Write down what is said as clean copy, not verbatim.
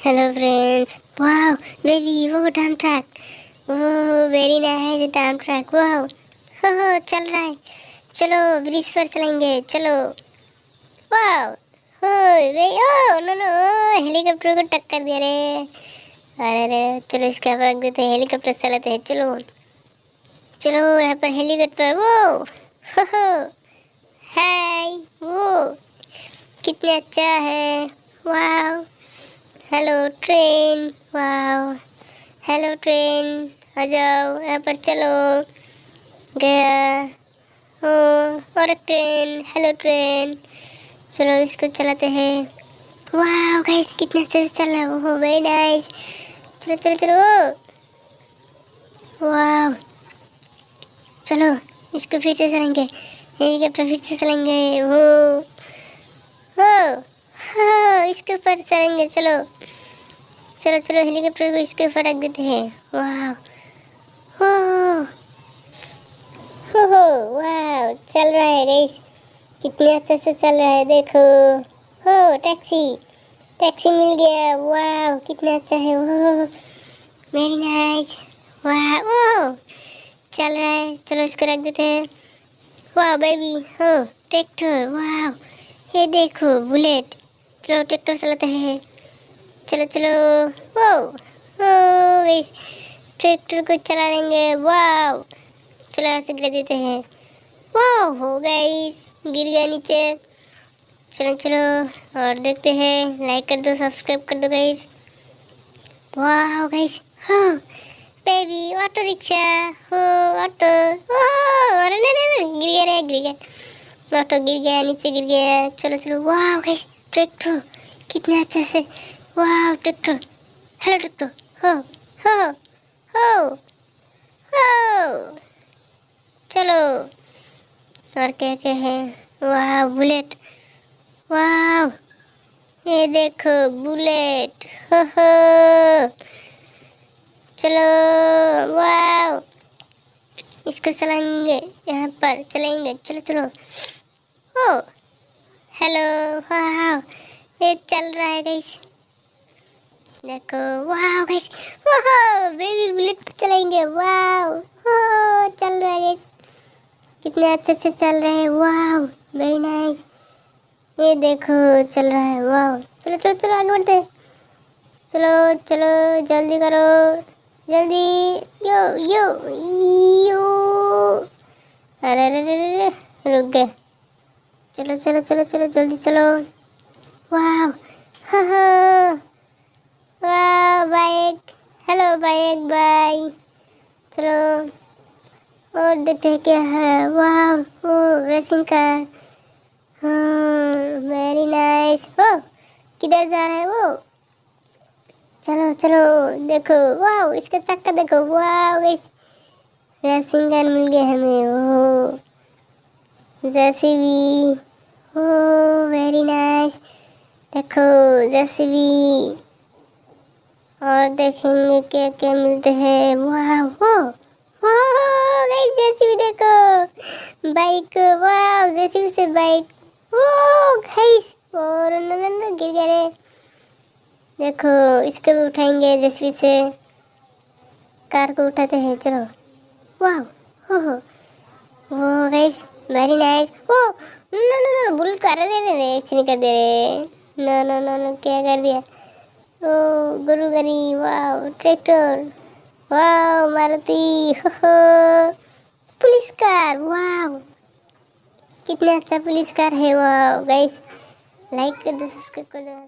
Hello friends, वाह baby, वो डम ट्रैक, वो वेरी नाइस डम ट्रैक, वाह हो चल रहा है। चलो ब्रिज पर चलेंगे, चलो। वाह हो वे ओ नो नो, हेलीकॉप्टर को टक्कर दिया रे। अरे रे, चलो इसका रख देते हैं, हेलीकॉप्टर चलाते हैं। चलो चलो, यहाँ पर हेलीकॉप्टर, वो हो हाय, वो कितना अच्छा है। वाह, हेलो ट्रेन, वाह हेलो ट्रेन, आ जाओ यहाँ पर, चलो। गया हो, और एक ट्रेन, हेलो ट्रेन, चलो इसको चलाते हैं। वाह गाइस, कितना अच्छे से चल रहा है, ओह वेरी नाइस। चलो चलो चलो, वाह चलो इसको फिर से चलेंगे, हेलीकॉप्टर फिर से चलेंगे। वो हो हो, इसके ऊपर चलेंगे, चलो चलो चलो, हेलीकॉप्टर को इसके ऊपर रख देते हैं। वाह हो हो, वाह चल रहा है गाइस, कितने अच्छे से चल रहा है, देखो। हो टैक्सी, टैक्सी मिल गया, वाह कितना अच्छा है, वो वेरी नाइस। वाह ओ चल रहा है, चलो इसको रख देते हैं। वाह बेबी, हो ट्रैक्टर, वाह ये देखो बुलेट, चलो ट्रैक्टर चलाते हैं। चलो चलो, वो हो इस ट्रैक्टर को चला लेंगे। वाह चलो ऐसे गिरा देते हैं। वाह हो गाइस, गिर गया नीचे। चलो चलो और देखते हैं, लाइक कर दो, सब्सक्राइब कर दो गाइस। वाह गाइस, हाँ बेबी, ऑटो रिक्शा, हो ऑटो, अरे नहीं नहीं नहीं, गिर गया रे, गिर गया ऑटो, गिर गया नीचे, गिर गया। चलो चलो, वाह गाइस ट्रैक्टर कितना अच्छा से, वाह ट्रैक्टर, हेलो ट्रैक्टर, हो हो हो हो, चलो और क्या क्या है। वाह बुलेट, वाह ये देखो बुलेट, हो चलो, वाह इसको चलाएंगे, यहाँ पर चलेंगे, चलो चलो। ओ हेलो, वाह ये चल रहा है गाइस, देखो। वाह गाइस, वाह बेबी बुलेट पे चलेंगे, वाह हो चल रहा है गाइस, कितने अच्छे से चल रहे हैं। वाह वेरी नाइस, ये देखो चल रहा है, वाह चलो चलो चलो आगे बढ़ते हैं। चलो चलो जल्दी करो, जल्दी, यो यो यो, अरे अरे अरे अरे, रुक गए। चलो चलो चलो चलो जल्दी चलो। वाह हा हा, वाह बाइक, हेलो बाइक, बाय। चलो और देखते हैं क्या है। वाह वो रेसिंग कार, हाँ वेरी नाइस। हो किधर जा रहा है वो, चलो चलो देखो, वाह इसका चक्का देखो, वाह इस रेसिंग कार मिल गया हमें। ओह जेसीबी, ओह वेरी नाइस, देखो जेसीबी, और देखेंगे क्या क्या मिलते हैं। वाह वो गाइस जेसीबी देखो, बाइक, वाह जेसीबी से बाइक, ओ गाइस, और न गिर गया रे, देखो इसको भी उठाएंगे जेसीबी से, कार को उठाते हैं, चलो। वाह हो वो guys very nice. Oh no no no, bullet कर रहे रे, एक्सीडेंट कर दे रे, नो नो नो नो, क्या कर दिया। ओ गुरु गरी, वाह ट्रैक्टर, वाह मारुति, हो पुलिस कार, वाह कितना अच्छा पुलिस कार है। वाह गाइस, लाइक कर दो, सब्सक्राइब कर दो।